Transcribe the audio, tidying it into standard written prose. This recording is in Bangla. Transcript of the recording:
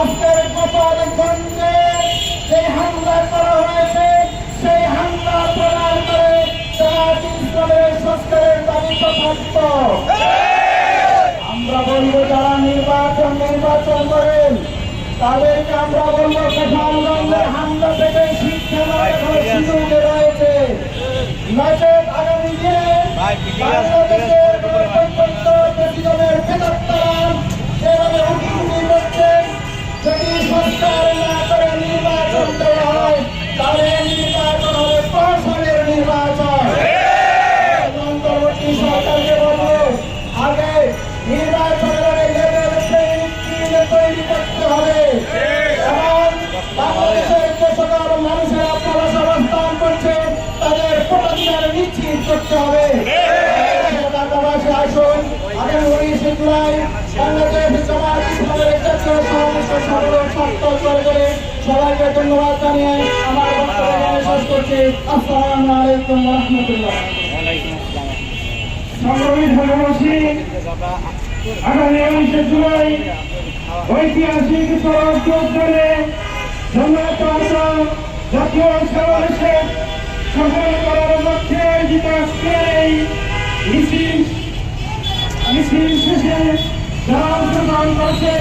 আজকের গোপালগঞ্জে যে হামলা করা হয়েছে সেই হামলা প্রদান করে জামাত ইসলামের সংস্কারের দাবি যথার্থ। আমরা বলবো যারা নির্বাচন করেন তাদেরকে আমরা বলবো গোপালগঞ্জের হামলা থেকে শিক্ষা সুযোগে রয়েছে, নচেত আগামী দিনে বাংলাদেশের গণতন্ত্র প্রেসিডেন্টের বেদত্তর যেভাবে হুমকি করছেন, যদি সংস্কার না করে নির্বাচন দেওয়া হয় তাহলে নির্বাচন হবে প্রহসনের নির্বাচন। অন্তর্বর্তী সরকারকে বলবো আগে নির্বাচনের আগে লেভেল প্লেইং ফিল্ড তৈরি করতে হবে এবং বাংলাদেশের যে সকল মানুষেরা প্রবাসে অবস্থান করছে তাদের ভোটাধিকার নিশ্চিত করতে হবে। ঢাকাবাসী আসুন আগামী 19 জুলাই বাংলাদেশ জামাত ইসলামের জাতীয় সমাবেশে করে সবাইকে ধন্যবাদ জানিয়ে আমার বক্তব্য এখানে শেষ করছি। আসসালামু আলাইকুম ওয়া রাহমাতুল্লাহ। সংগ্রামী ঢাকাবাসী, আগামী 19 জুলাই ঐতিহাসিক সড়ক যোগদানে জামাত জাতীয় সমাবেশে সফল করার লক্ষ্যে আয়োজিত আজকের এই মিছিল শেষে যারা অংশগ্রহণ করছে